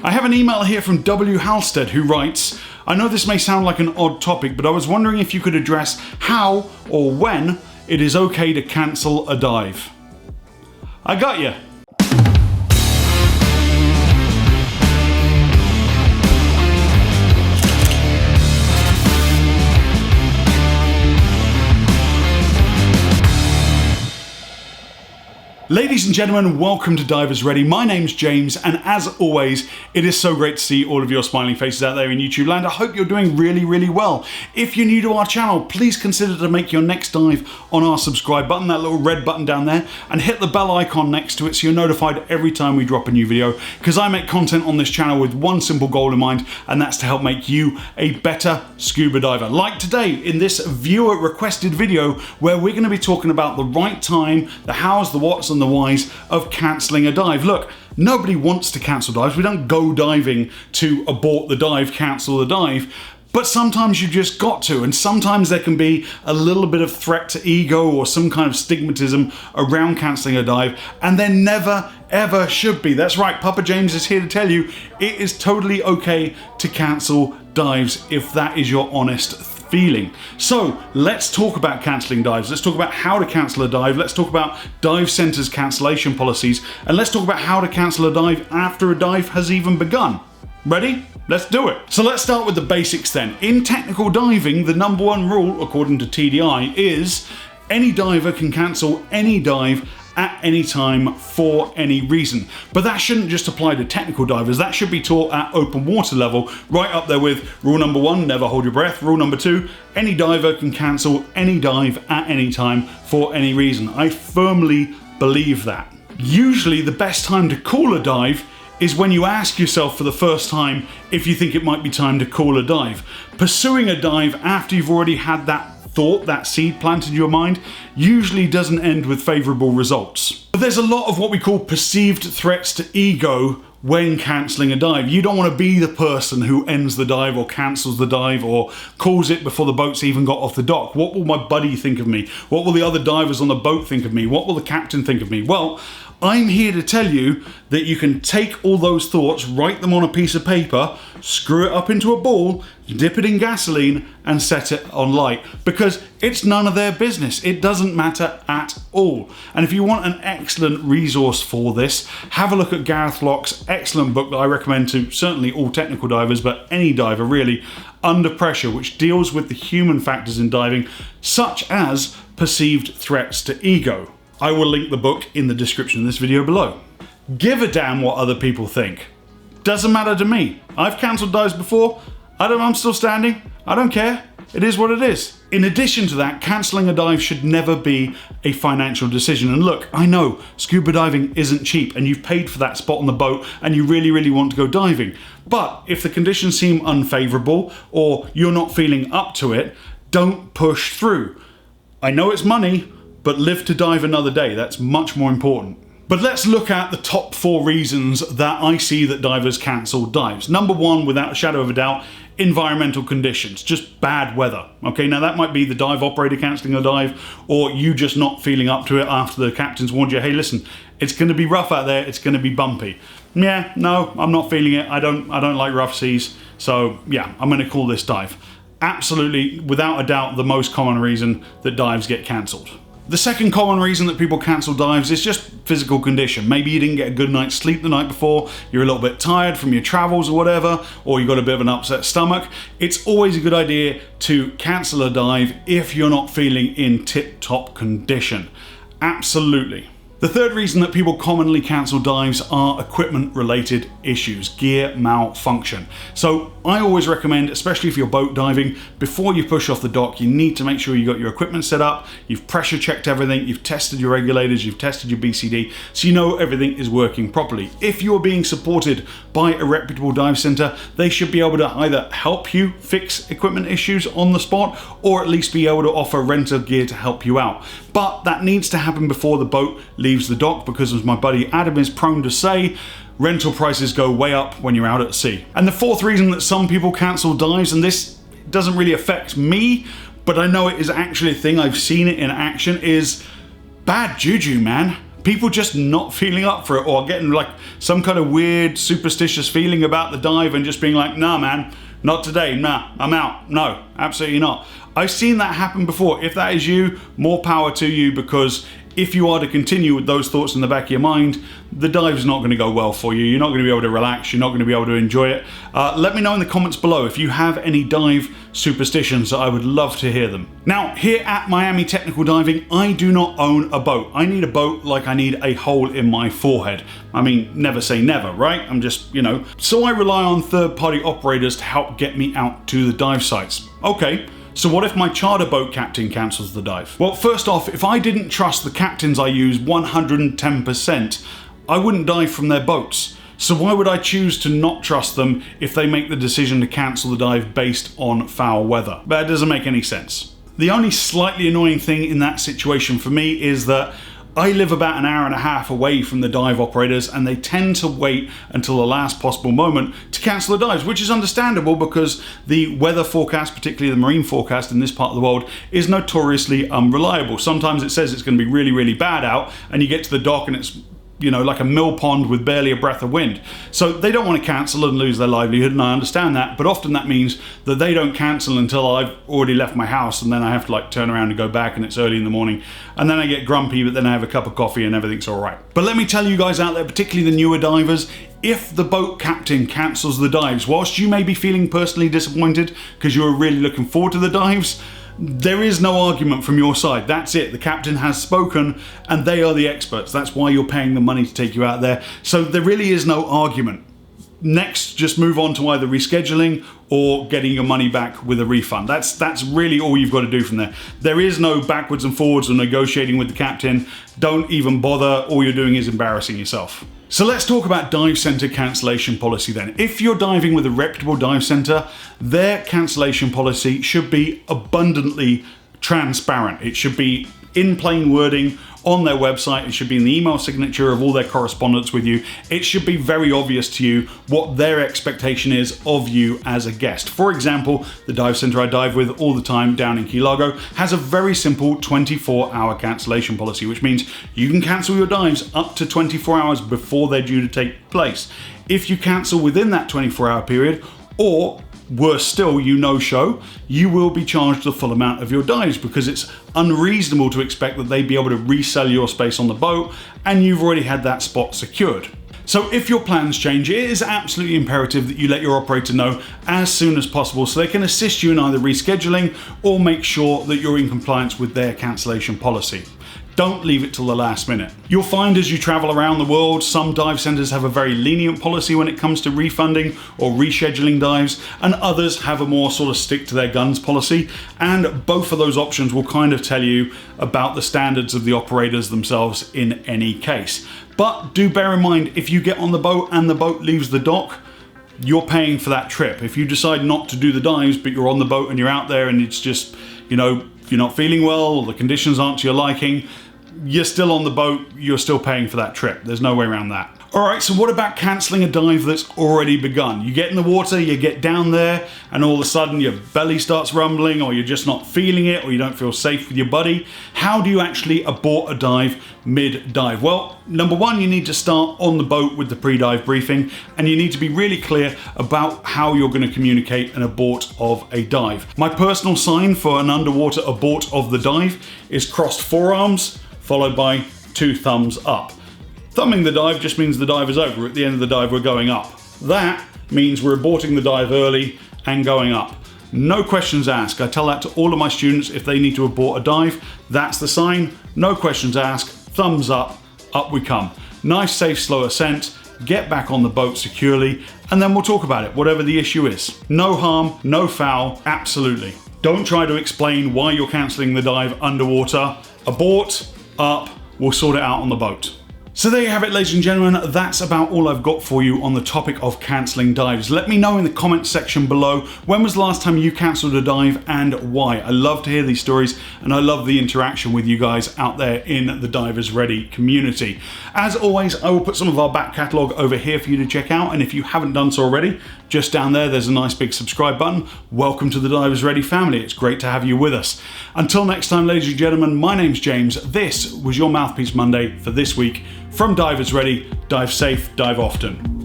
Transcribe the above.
I have an email here from W. Halstead who writes, I know this may sound like an odd topic, but I was wondering if you could address how or when it is okay to cancel a dive. I got you. Ladies and gentlemen, welcome to Divers Ready. My name's James, and as always, it is so great to see all of your smiling faces out there in YouTube land. I hope you're doing really well. If you're new to our channel, please consider to make your next dive on our subscribe button, that little red button down there, and hit the bell icon next to it so you're notified every time we drop a new video, because I make content on this channel with one simple goal in mind, and that's to help make you a better scuba diver. Like today in this viewer requested video where we're going to be talking about the right time, the hows, the whats, and the whys of cancelling a dive. Look, nobody wants to cancel dives. We don't go diving to abort the dive, cancel the dive, but sometimes you just got to, and sometimes there can be a little bit of threat to ego or some kind of stigmatism around cancelling a dive, and there never ever should be. That's right, Papa James is here to tell you it is totally okay to cancel dives if that is your honest feeling. So let's talk about cancelling dives. Let's talk about how to cancel a dive. Let's talk about dive centers' cancellation policies, and let's talk about how to cancel a dive after a dive has even begun. Ready? Let's do it. So let's start with the basics then. In technical diving, the number one rule, according to TDI, is any diver can cancel any dive at any time for any reason. But that shouldn't just apply to technical divers. That should be taught at open water level, right up there with rule number 1, never hold your breath. Rule number 2, any diver can cancel any dive at any time for any reason. I firmly believe that. Usually the best time to call a dive is when you ask yourself for the first time if you think it might be time to call a dive. Pursuing a dive after you've already had that thought, that seed planted in your mind, usually doesn't end with favourable results. But there's a lot of what we call perceived threats to ego when cancelling a dive. You don't want to be the person who ends the dive or cancels the dive or calls it before the boat's even got off the dock. What will my buddy think of me? What will the other divers on the boat think of me? What will the captain think of me? Well, I'm here to tell you that you can take all those thoughts, write them on a piece of paper, screw it up into a ball, dip it in gasoline, and set it on light, because it's none of their business. It doesn't matter at all. And if you want an excellent resource for this, have a look at Gareth Lock's excellent book that I recommend to certainly all technical divers, but any diver really, Under Pressure, which deals with the human factors in diving, such as perceived threats to ego. I will link the book in the description of this video below. Give a damn what other people think. Doesn't matter to me. I've cancelled dives before. I'm still standing. I don't care. It is what it is. In addition to that, cancelling a dive should never be a financial decision. And look, I know scuba diving isn't cheap and you've paid for that spot on the boat and you really want to go diving. But if the conditions seem unfavourable or you're not feeling up to it, don't push through. I know it's money, but live to dive another day. That's much more important. But let's look at the top 4 reasons that I see that divers cancel dives. Number 1, without a shadow of a doubt, environmental conditions, just bad weather. Okay, now that might be the dive operator cancelling a dive, or you just not feeling up to it after the captain's warned you, hey listen, it's going to be rough out there, it's going to be bumpy. Yeah, no, I'm not feeling it. I don't like rough seas, so yeah, I'm going to call this dive. Absolutely, without a doubt, the most common reason that dives get cancelled. The second common reason that people cancel dives is just physical condition. Maybe you didn't get a good night's sleep the night before, you're a little bit tired from your travels or whatever, or you got a bit of an upset stomach. It's always a good idea to cancel a dive if you're not feeling in tip-top condition. Absolutely. The third reason that people commonly cancel dives are equipment-related issues, gear malfunction. So I always recommend, especially if you're boat diving, before you push off the dock, you need to make sure you got your equipment set up, you've pressure checked everything, you've tested your regulators, you've tested your BCD, so you know everything is working properly. If you're being supported by a reputable dive center, they should be able to either help you fix equipment issues on the spot, or at least be able to offer rental gear to help you out. But that needs to happen before the boat leaves the dock, because as my buddy Adam is prone to say, rental prices go way up when you're out at sea. And the fourth reason that some people cancel dives, and this doesn't really affect me, but I know it is actually a thing, I've seen it in action, is bad juju, man. people just not feeling up for it, or getting like some kind of weird superstitious feeling about the dive and just being like, nah man, not today, nah, I'm out. No, absolutely not. I've seen that happen before. If that is you, more power to you, because if you are to continue with those thoughts in the back of your mind, the dive's not going to go well for you. You're not going to be able to relax. You're not going to be able to enjoy it. Let me know in the comments below if you have any dive superstitions. I would love to hear them. Now, here at Miami Technical Diving, I do not own a boat. I need a boat like I need a hole in my forehead. I mean, never say never, right? I'm just, So I rely on third-party operators to help get me out to the dive sites. Okay. So what if my charter boat captain cancels the dive? Well, first off, if I didn't trust the captains I use 110%, I wouldn't dive from their boats. So why would I choose to not trust them if they make the decision to cancel the dive based on foul weather? That doesn't make any sense. The only slightly annoying thing in that situation for me is that I live about an hour and a half away from the dive operators, and they tend to wait until the last possible moment to cancel the dives, which is understandable because the weather forecast, particularly the marine forecast in this part of the world, is notoriously unreliable. Sometimes it says it's going to be really, really bad out, and you get to the dock and it's like a mill pond with barely a breath of wind. So they don't want to cancel and lose their livelihood, and I understand that, but often that means that they don't cancel until I've already left my house, and then I have to turn around and go back, and it's early in the morning, and then I get grumpy, but then I have a cup of coffee and everything's all right. But let me tell you guys out there, particularly the newer divers, if the boat captain cancels the dives, whilst you may be feeling personally disappointed because you're really looking forward to the dives, there is no argument from your side. That's it. The captain has spoken and they are the experts. That's why you're paying the money to take you out there. So there really is no argument. Next, just move on to either rescheduling or getting your money back with a refund. That's really all you've got to do from there. There is no backwards and forwards or negotiating with the captain. Don't even bother. All you're doing is embarrassing yourself. So let's talk about dive center cancellation policy then. If you're diving with a reputable dive center, their cancellation policy should be abundantly transparent. It should be in plain wording on their website. It should be in the email signature of all their correspondence with you. It should be very obvious to you what their expectation is of you as a guest. For example, the dive center I dive with all the time down in Key Largo has a very simple 24-hour cancellation policy, which means you can cancel your dives up to 24 hours before they're due to take place. If you cancel within that 24-hour period, or worse still, you no-show, you will be charged the full amount of your dives, because it's unreasonable to expect that they'd be able to resell your space on the boat and you've already had that spot secured. So if your plans change, it is absolutely imperative that you let your operator know as soon as possible so they can assist you in either rescheduling or make sure that you're in compliance with their cancellation policy. Don't leave it till the last minute. You'll find as you travel around the world, some dive centers have a very lenient policy when it comes to refunding or rescheduling dives, and others have a more sort of stick to their guns policy. And both of those options will kind of tell you about the standards of the operators themselves in any case. But do bear in mind, if you get on the boat and the boat leaves the dock, you're paying for that trip. If you decide not to do the dives, but you're on the boat and you're out there and it's just, if you're not feeling well or the conditions aren't to your liking, you're still on the boat, you're still paying for that trip. There's no way around that. All right, so what about canceling a dive that's already begun? You get in the water, you get down there, and all of a sudden your belly starts rumbling, or you're just not feeling it, or you don't feel safe with your buddy. How do you actually abort a dive mid-dive? Well, number one, you need to start on the boat with the pre-dive briefing, and you need to be really clear about how you're going to communicate an abort of a dive. My personal sign for an underwater abort of the dive is crossed forearms, followed by 2 thumbs up. Thumbing the dive just means the dive is over. At the end of the dive, we're going up. That means we're aborting the dive early and going up. No questions asked. I tell that to all of my students if they need to abort a dive. That's the sign. No questions asked. Thumbs up. Up we come. Nice, safe, slow ascent. Get back on the boat securely, and then we'll talk about it, whatever the issue is. No harm, no foul, absolutely. Don't try to explain why you're cancelling the dive underwater. Abort, up, we'll sort it out on the boat. So there you have it, ladies and gentlemen. That's about all I've got for you on the topic of cancelling dives. Let me know in the comments section below, when was the last time you cancelled a dive and why? I love to hear these stories and I love the interaction with you guys out there in the Divers Ready community. As always, I will put some of our back catalogue over here for you to check out, and if you haven't done so already, just down there's a nice big subscribe button. Welcome to the Divers Ready family. It's great to have you with us. Until next time, ladies and gentlemen, my name's James. This was your Mouthpiece Monday for this week. From Divers Ready, dive safe, dive often.